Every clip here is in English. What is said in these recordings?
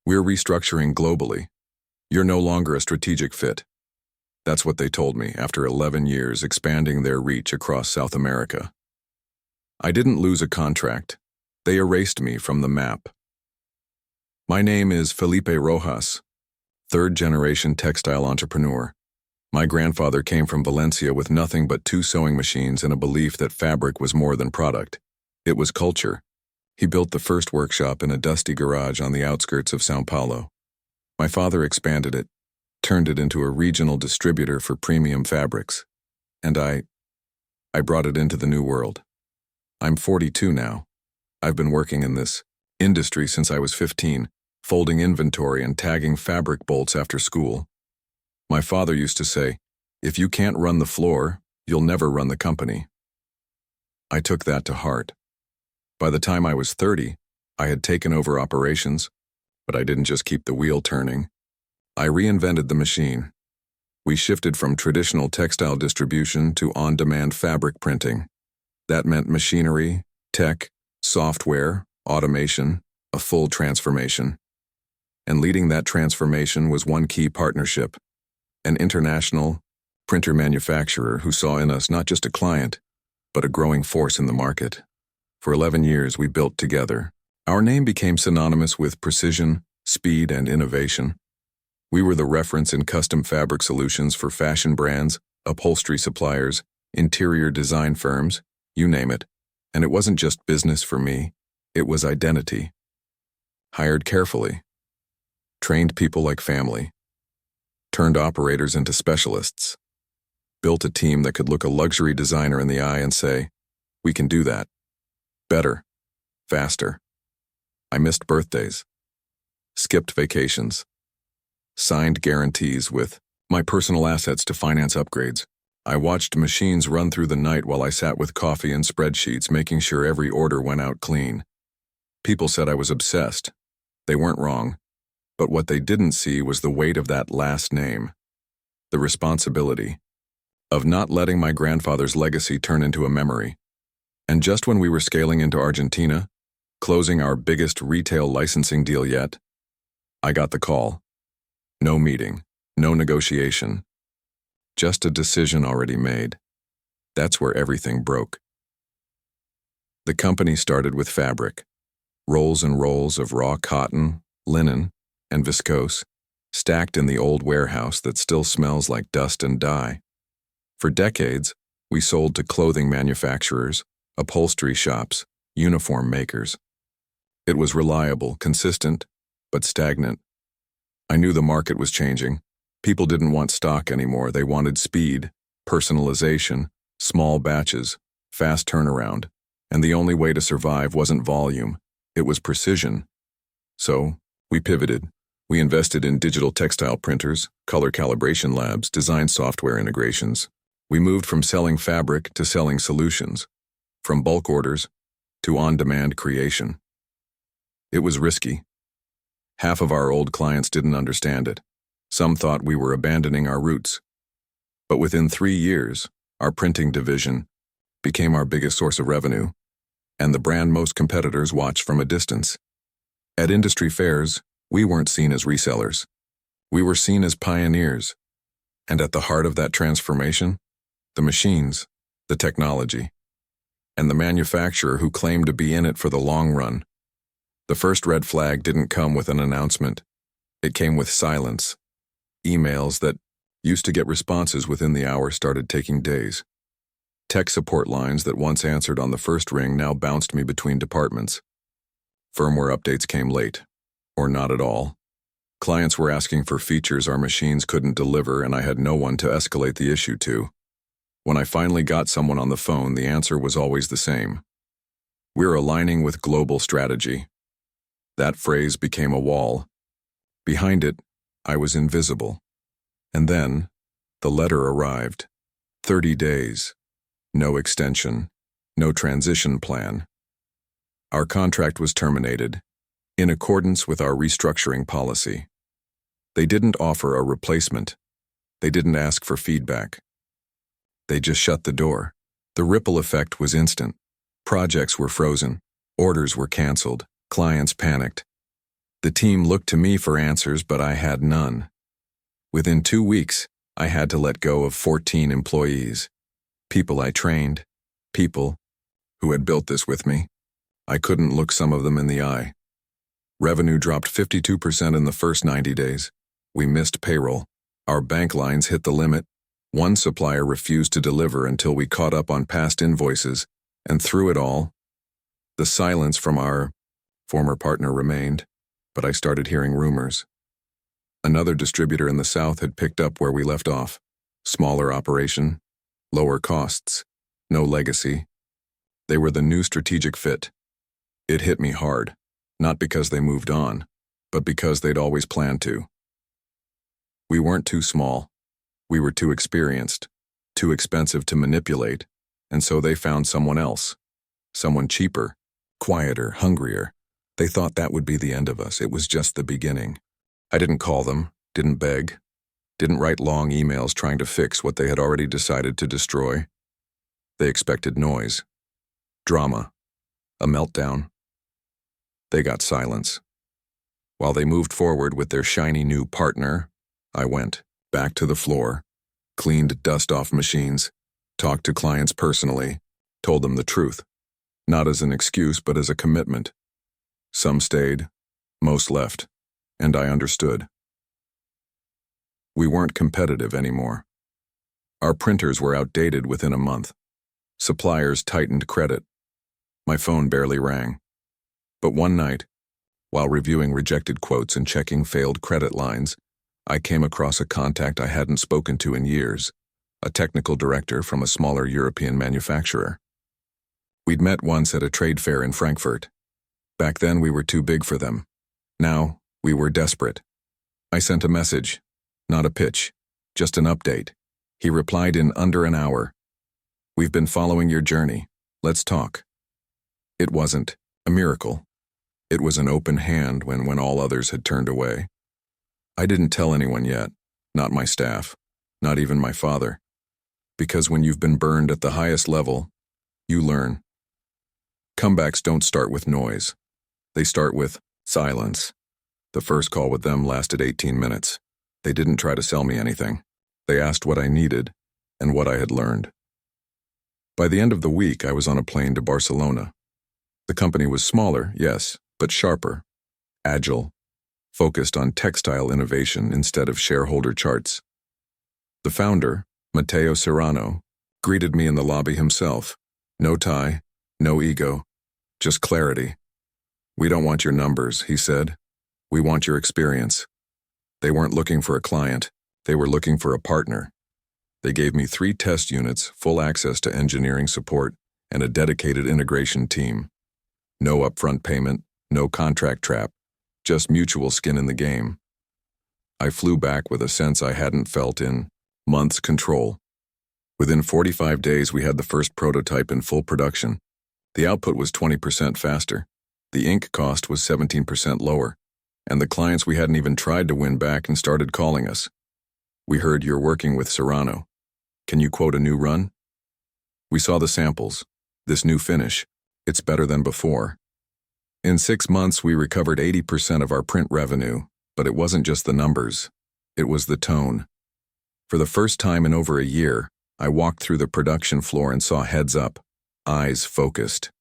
We're restructuring globally. You're no longer a strategic fit. That's what they told me after 11 years expanding their reach across South America. I didn't lose a contract. They erased me from the map. My name is Felipe Rojas, third-generation textile entrepreneur. My grandfather came from Valencia with nothing but 2 sewing machines and a belief that fabric was more than product. It was culture. He built the first workshop in a dusty garage on the outskirts of São Paulo. My father expanded it, turned it into a regional distributor for premium fabrics. And I brought it into the new world. I'm 42 now. I've been working in this industry since I was 15, folding inventory and tagging fabric bolts after school. My father used to say, if you can't run the floor, you'll never run the company. I took that to heart. By the time I was 30, I had taken over operations, but I didn't just keep the wheel turning. I reinvented the machine. We shifted from traditional textile distribution to on-demand fabric printing. That meant machinery, tech, software, automation, a full transformation. And leading that transformation was one key partnership, an international printer manufacturer who saw in us not just a client, but a growing force in the market. For 11 years, we built together. Our name became synonymous with precision, speed, and innovation. We were the reference in custom fabric solutions for fashion brands, upholstery suppliers, interior design firms, you name it. And it wasn't just business for me, it was identity. Hired carefully. Trained people like family. Turned operators into specialists. Built a team that could look a luxury designer in the eye and say, we can do that. Better. Faster. I missed birthdays. Skipped vacations. Signed guarantees with my personal assets to finance upgrades. I watched machines run through the night while I sat with coffee and spreadsheets making sure every order went out clean. People said I was obsessed. They weren't wrong. But what they didn't see was the weight of that last name. The responsibility of not letting my grandfather's legacy turn into a memory. And just when we were scaling into Argentina, closing our biggest retail licensing deal yet, I got the call. No meeting, no negotiation, just a decision already made. That's where everything broke. The company started with fabric, rolls and rolls of raw cotton, linen, and viscose, stacked in the old warehouse that still smells like dust and dye. For decades, we sold to clothing manufacturers, upholstery shops, uniform makers. It was reliable, consistent, but stagnant. I knew the market was changing. People didn't want stock anymore. They wanted speed, personalization, small batches, fast turnaround. And the only way to survive wasn't volume, it was precision. So, we pivoted. We invested in digital textile printers, color calibration labs, design software integrations. We moved from selling fabric to selling solutions, from bulk orders to on-demand creation. It was risky. Half of our old clients didn't understand it. Some thought we were abandoning our roots. But within 3 years, our printing division became our biggest source of revenue, and the brand most competitors watched from a distance. At industry fairs, we weren't seen as resellers. We were seen as pioneers. And at the heart of that transformation, the machines, the technology, and the manufacturer who claimed to be in it for the long run. The first red flag didn't come with an announcement. It came with silence. Emails that used to get responses within the hour started taking days. Tech support lines that once answered on the first ring now bounced me between departments. Firmware updates came late, or not at all. Clients were asking for features our machines couldn't deliver, and I had no one to escalate the issue to. When I finally got someone on the phone, the answer was always the same. We're aligning with global strategy. That phrase became a wall. Behind it, I was invisible. And then, the letter arrived. 30 days. No extension. No transition plan. Our contract was terminated, in accordance with our restructuring policy. They didn't offer a replacement. They didn't ask for feedback. They just shut the door. The ripple effect was instant. Projects were frozen. Orders were canceled. Clients panicked. The team looked to me for answers, but I had none. Within 2 weeks, I had to let go of 14 employees. People I trained, people who had built this with me. I couldn't look some of them in the eye. Revenue dropped 52% in the first 90 days. We missed payroll. Our bank lines hit the limit. One supplier refused to deliver until we caught up on past invoices, and through it all, the silence from our former partner remained, but I started hearing rumors. Another distributor in the South had picked up where we left off. Smaller operation, lower costs, no legacy. They were the new strategic fit. It hit me hard, not because they moved on, but because they'd always planned to. We weren't too small. We were too experienced, too expensive to manipulate, and so they found someone else. Someone cheaper, quieter, hungrier. They thought that would be the end of us. It was just the beginning. I didn't call them, didn't beg, didn't write long emails trying to fix what they had already decided to destroy. They expected noise, drama, a meltdown. They got silence. While they moved forward with their shiny new partner, I went back to the floor, cleaned dust off machines, talked to clients personally, told them the truth, not as an excuse but as a commitment. Some stayed, most left, and I understood. We weren't competitive anymore. Our printers were outdated within a month. Suppliers tightened credit. My phone barely rang. But one night, while reviewing rejected quotes and checking failed credit lines, I came across a contact I hadn't spoken to in years, a technical director from a smaller European manufacturer. We'd met once at a trade fair in Frankfurt. Back then we were too big for them. Now, we were desperate. I sent a message, not a pitch, just an update. He replied in under an hour. "We've been following your journey. Let's talk." It wasn't a miracle. It was an open hand when all others had turned away. I didn't tell anyone yet, not my staff, not even my father. Because when you've been burned at the highest level, you learn. Comebacks don't start with noise. They start with silence. The first call with them lasted 18 minutes. They didn't try to sell me anything. They asked what I needed and what I had learned. By the end of the week, I was on a plane to Barcelona. The company was smaller, yes, but sharper, agile, focused on textile innovation instead of shareholder charts. The founder, Matteo Serrano, greeted me in the lobby himself. No tie, no ego, just clarity. "We don't want your numbers," he said. "We want your experience." They weren't looking for a client. They were looking for a partner. They gave me 3 test units, full access to engineering support, and a dedicated integration team. No upfront payment, no contract trap, just mutual skin in the game. I flew back with a sense I hadn't felt in months. Control. Within 45 days, we had the first prototype in full production. The output was 20% faster. The ink cost was 17% lower. And the clients we hadn't even tried to win back and started calling us. "We heard you're working with Serrano. Can you quote a new run?" We saw the samples. This new finish. It's better than before. In 6 months, we recovered 80% of our print revenue, but it wasn't just the numbers. It was the tone. For the first time in over a year, I walked through the production floor and saw heads up, eyes focused.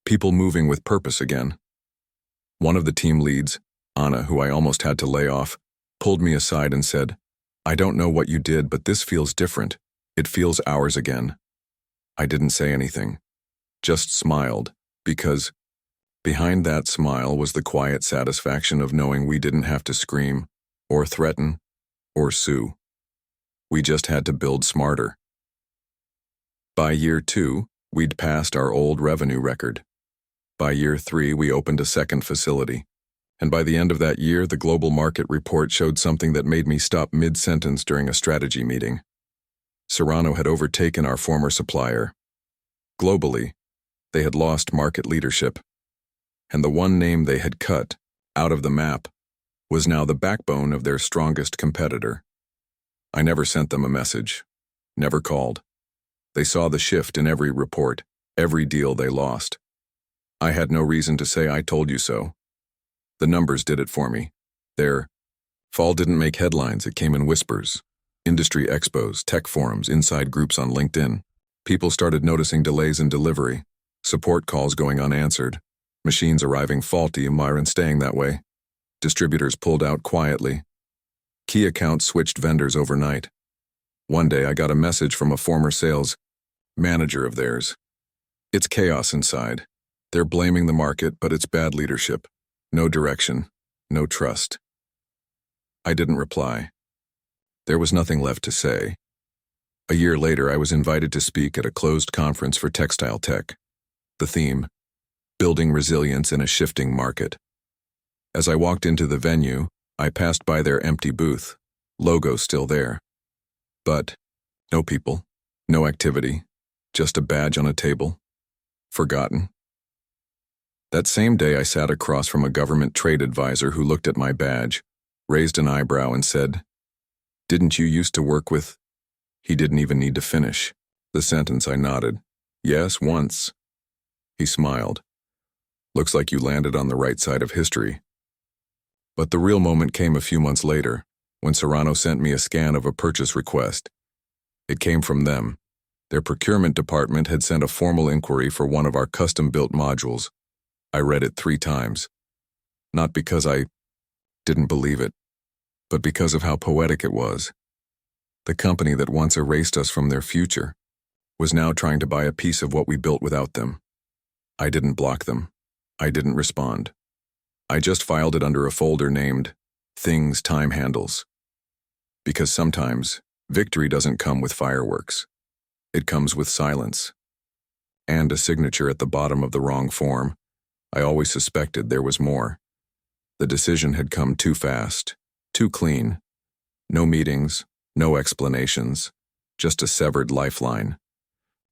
People moving with purpose again. One of the team leads, Anna, who I almost had to lay off, pulled me aside and said, "I don't know what you did, but this feels different. It feels ours again." I didn't say anything, just smiled, because behind that smile was the quiet satisfaction of knowing we didn't have to scream, or threaten, or sue. We just had to build smarter. By year 2, we'd passed our old revenue record. By year 3, we opened a second facility. And by the end of that year, the global market report showed something that made me stop mid-sentence during a strategy meeting. Serrano had overtaken our former supplier. Globally, they had lost market leadership. And the one name they had cut out of the map was now the backbone of their strongest competitor. I never sent them a message, never called. They saw the shift in every report, every deal they lost. I had no reason to say I told you so. The numbers did it for me. Their fall didn't make headlines, it came in whispers. Industry expos, tech forums, inside groups on LinkedIn. People started noticing delays in delivery, support calls going unanswered, machines arriving faulty and staying that way. Distributors pulled out quietly. Key accounts switched vendors overnight. One day I got a message from a former sales manager of theirs. It's chaos inside. They're blaming the market, but it's bad leadership. No direction, no trust. I didn't reply. There was nothing left to say. A year later, I was invited to speak at a closed conference for textile tech. The theme, building resilience in a shifting market. As I walked into the venue, I passed by their empty booth, logo still there. But no people, no activity, just a badge on a table. Forgotten. That same day, I sat across from a government trade advisor who looked at my badge, raised an eyebrow and said, "Didn't you used to work with?" He didn't even need to finish the sentence. I nodded. "Yes, once." He smiled. "Looks like you landed on the right side of history." But the real moment came a few months later, when Serrano sent me a scan of a purchase request. It came from them. Their procurement department had sent a formal inquiry for one of our custom-built modules. I read it 3 times. Not because I didn't believe it, but because of how poetic it was. The company that once erased us from their future was now trying to buy a piece of what we built without them. I didn't block them. I didn't respond. I just filed it under a folder named Things Time Handles. Because sometimes, victory doesn't come with fireworks. It comes with silence. And a signature at the bottom of the wrong form. I always suspected there was more. The decision had come too fast, too clean. No meetings, no explanations, just a severed lifeline.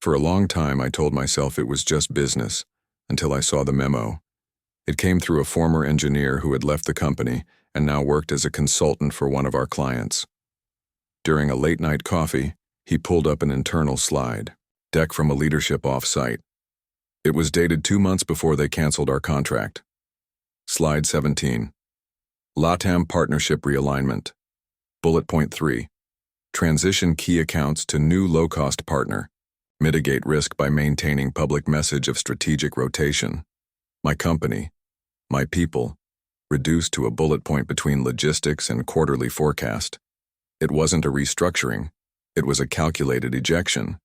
For a long time, I told myself it was just business, until I saw the memo. It came through a former engineer who had left the company and now worked as a consultant for one of our clients. During a late-night coffee, he pulled up an internal slide deck from a leadership off-site. It was dated 2 months before they canceled our contract. Slide 17. LATAM Partnership Realignment. Bullet point 3. Transition key accounts to new low-cost partner. Mitigate risk by maintaining public message of strategic rotation. My company, my people, reduced to a bullet point between logistics and quarterly forecast. It wasn't a restructuring. It was a calculated ejection.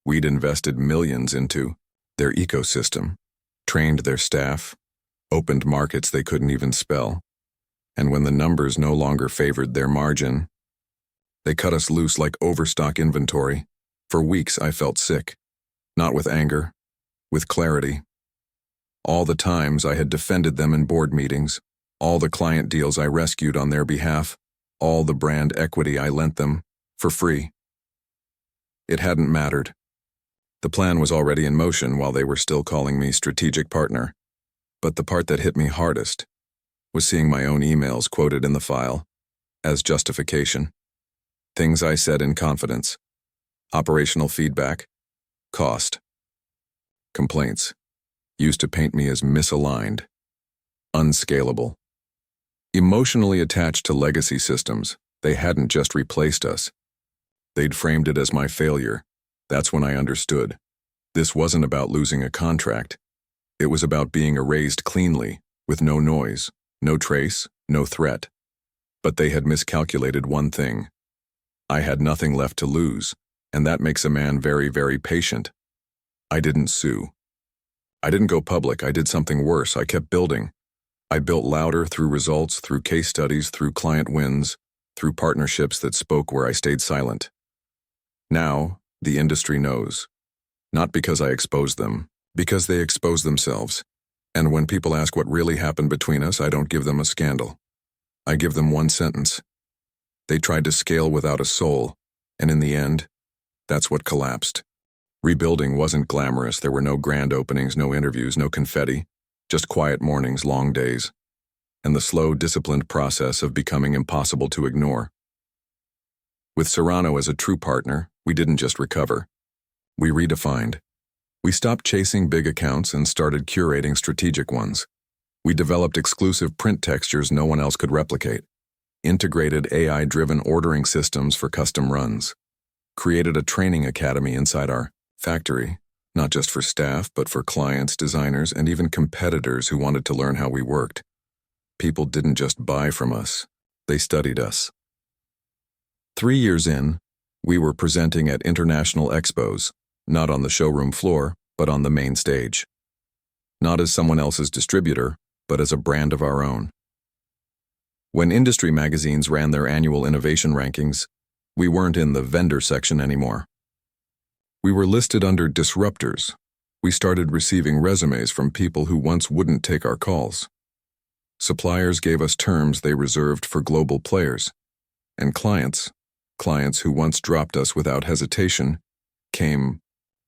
We'd invested millions into their ecosystem, trained their staff, opened markets they couldn't even spell. And when the numbers no longer favored their margin, they cut us loose like overstock inventory. For weeks I felt sick. Not with anger, with clarity. All the times I had defended them in board meetings, all the client deals I rescued on their behalf, all the brand equity I lent them, for free. It hadn't mattered. The plan was already in motion while they were still calling me strategic partner. But the part that hit me hardest was seeing my own emails quoted in the file as justification. Things I said in confidence. Operational feedback. Cost. Complaints. Used to paint me as misaligned. Unscalable. Emotionally attached to legacy systems, they hadn't just replaced us. They'd framed it as my failure. That's when I understood. This wasn't about losing a contract. It was about being erased cleanly, with no noise, no trace, no threat. But they had miscalculated one thing. I had nothing left to lose, and that makes a man very, very patient. I didn't sue. I didn't go public. I did something worse. I kept building. I built louder through results, through case studies, through client wins, through partnerships that spoke where I stayed silent. Now, the industry knows. Not because I exposed them, because they expose themselves. And when people ask what really happened between us, I don't give them a scandal. I give them one sentence. They tried to scale without a soul, and in the end, that's what collapsed. Rebuilding wasn't glamorous. There were no grand openings, no interviews, no confetti, just quiet mornings, long days, and the slow, disciplined process of becoming impossible to ignore. With Serrano as a true partner, we didn't just recover. We redefined. We stopped chasing big accounts and started curating strategic ones. We developed exclusive print textures no one else could replicate, integrated AI-driven ordering systems for custom runs, created a training academy inside our factory, not just for staff, but for clients, designers, and even competitors who wanted to learn how we worked. People didn't just buy from us, they studied us. 3 years in, we were presenting at international expos, not on the showroom floor, but on the main stage. Not as someone else's distributor, but as a brand of our own. When industry magazines ran their annual innovation rankings, we weren't in the vendor section anymore. We were listed under disruptors. We started receiving resumes from people who once wouldn't take our calls. Suppliers gave us terms they reserved for global players. And clients who once dropped us without hesitation, came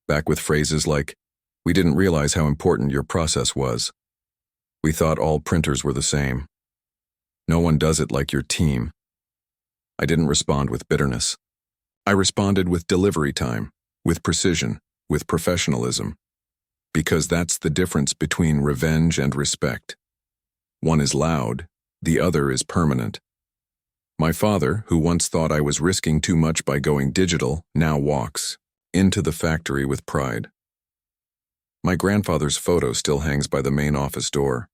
back with phrases like, "We didn't realize how important your process was. We thought all printers were the same. No one does it like your team." I didn't respond with bitterness. I responded with delivery time, with precision, with professionalism. Because that's the difference between revenge and respect. One is loud, the other is permanent. My father, who once thought I was risking too much by going digital, now walks into the factory with pride. My grandfather's photo still hangs by the main office door.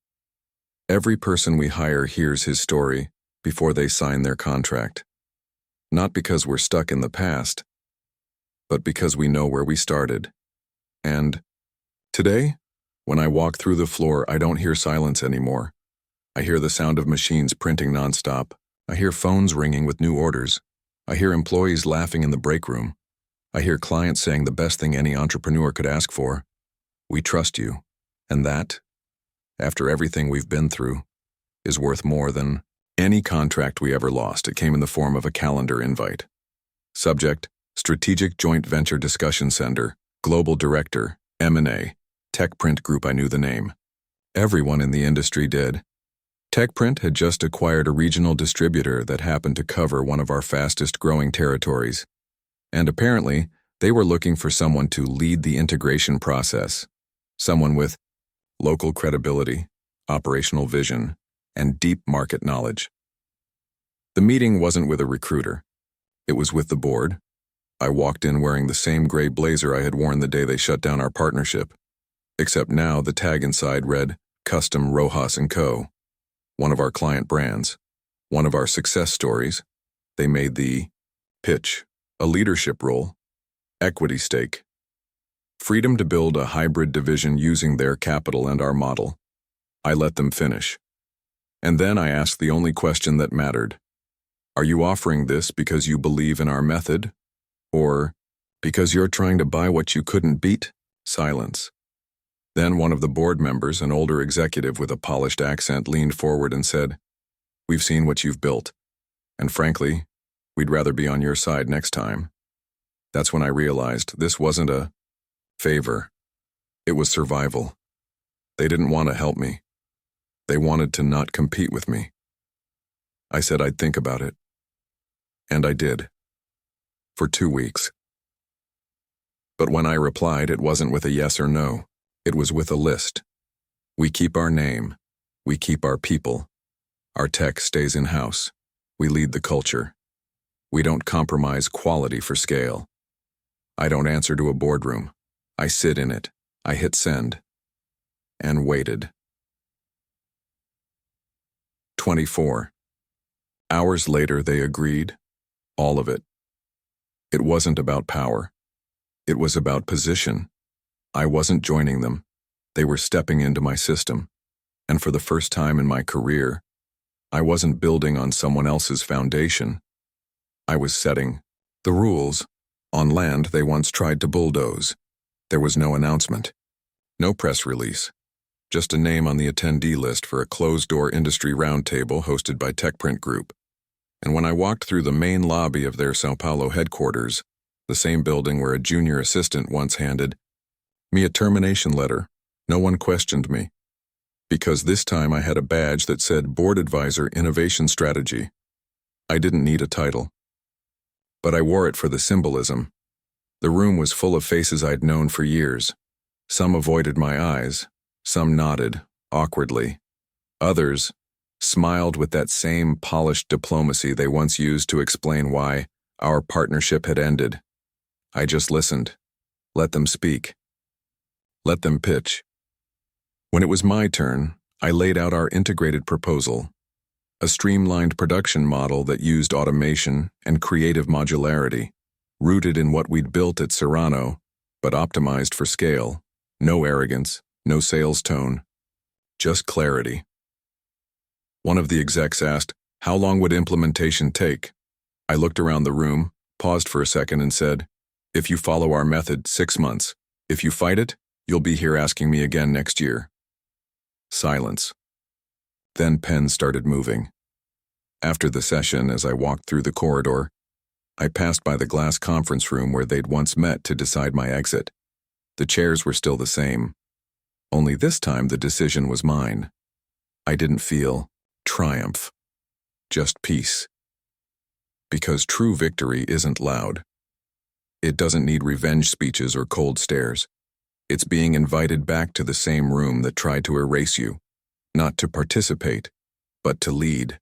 Every person we hire hears his story before they sign their contract. Not because we're stuck in the past, but because we know where we started. And today, when I walk through the floor, I don't hear silence anymore. I hear the sound of machines printing nonstop. I hear phones ringing with new orders. I hear employees laughing in the break room. I hear clients saying the best thing any entrepreneur could ask for: "We trust you." And that, after everything we've been through, is worth more than any contract we ever lost. It came in the form of a calendar invite. Subject: Strategic Joint Venture Discussion Center, Global Director, M&A, TechPrint Group. I knew the name. Everyone in the industry did. TechPrint had just acquired a regional distributor that happened to cover one of our fastest growing territories. And apparently, they were looking for someone to lead the integration process. Someone with local credibility, operational vision, and deep market knowledge. The meeting wasn't with a recruiter. It was with the board. I walked in wearing the same gray blazer I had worn the day they shut down our partnership. Except now the tag inside read, Custom Rojas & Co., one of our client brands, one of our success stories. They made the pitch, a leadership role, equity stake, freedom to build a hybrid division using their capital and our model. I let them finish. And then I asked the only question that mattered. Are you offering this because you believe in our method? Or because you're trying to buy what you couldn't beat? Silence. Then one of the board members, an older executive with a polished accent, leaned forward and said, "We've seen what you've built, and frankly, we'd rather be on your side next time." That's when I realized this wasn't a favor. It was survival. They didn't want to help me. They wanted to not compete with me. I said I'd think about it. And I did. For 2 weeks. But when I replied, it wasn't with a yes or no. It was with a list. We keep our name. We keep our people. Our tech stays in-house. We lead the culture. We don't compromise quality for scale. I don't answer to a boardroom. I sit in it. I hit send. And waited. 24. Hours later, they agreed. All of it. It wasn't about power. It was about position. I wasn't joining them. They were stepping into my system. And for the first time in my career, I wasn't building on someone else's foundation. I was setting the rules on land they once tried to bulldoze. There was no announcement, no press release, just a name on the attendee list for a closed-door industry roundtable hosted by TechPrint Group. And when I walked through the main lobby of their São Paulo headquarters, the same building where a junior assistant once handed me a termination letter, no one questioned me. Because this time I had a badge that said Board Advisor Innovation Strategy. I didn't need a title. But I wore it for the symbolism. The room was full of faces I'd known for years. Some avoided my eyes. Some nodded, awkwardly. Others smiled with that same polished diplomacy they once used to explain why our partnership had ended. I just listened. Let them speak. Let them pitch. When it was my turn, I laid out our integrated proposal, a streamlined production model that used automation and creative modularity, rooted in what we'd built at Serrano, but optimized for scale. No arrogance, no sales tone, just clarity. One of the execs asked, "How long would implementation take?" I looked around the room, paused for a second, and said, "If you follow our method, 6 months. If you fight it, you'll be here asking me again next year." Silence. Then pens started moving. After the session, as I walked through the corridor, I passed by the glass conference room where they'd once met to decide my exit. The chairs were still the same. Only this time the decision was mine. I didn't feel triumph, just peace. Because true victory isn't loud. It doesn't need revenge speeches or cold stares. It's being invited back to the same room that tried to erase you, not to participate, but to lead.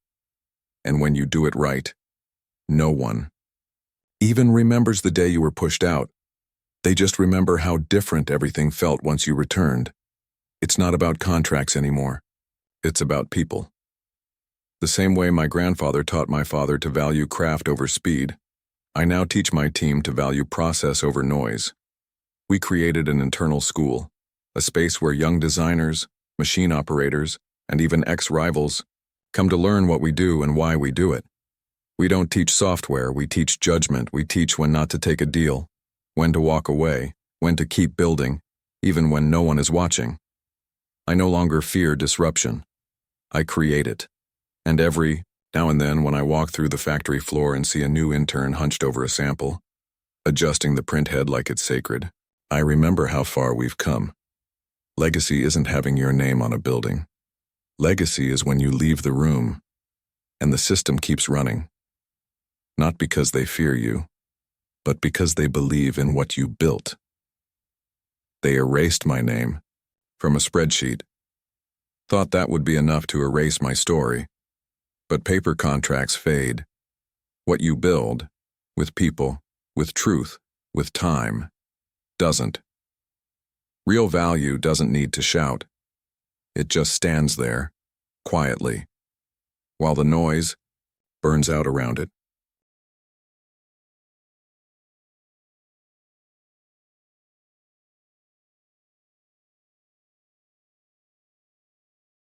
And when you do it right, no one even remembers the day you were pushed out. They just remember how different everything felt once you returned. It's not about contracts anymore. It's about people. The same way my grandfather taught my father to value craft over speed, I now teach my team to value process over noise. We created an internal school, a space where young designers, machine operators, and even ex-rivals come to learn what we do and why we do it. We don't teach software, we teach judgment. We teach when not to take a deal, when to walk away, when to keep building, even when no one is watching. I no longer fear disruption. I create it. And every now and then when I walk through the factory floor and see a new intern hunched over a sample, adjusting the print head like it's sacred, I remember how far we've come. Legacy isn't having your name on a building. Legacy is when you leave the room and the system keeps running. Not because they fear you, but because they believe in what you built. They erased my name from a spreadsheet. Thought that would be enough to erase my story. But paper contracts fade. What you build, with people, with truth, with time, doesn't. Real value doesn't need to shout. It just stands there, quietly, while the noise burns out around it.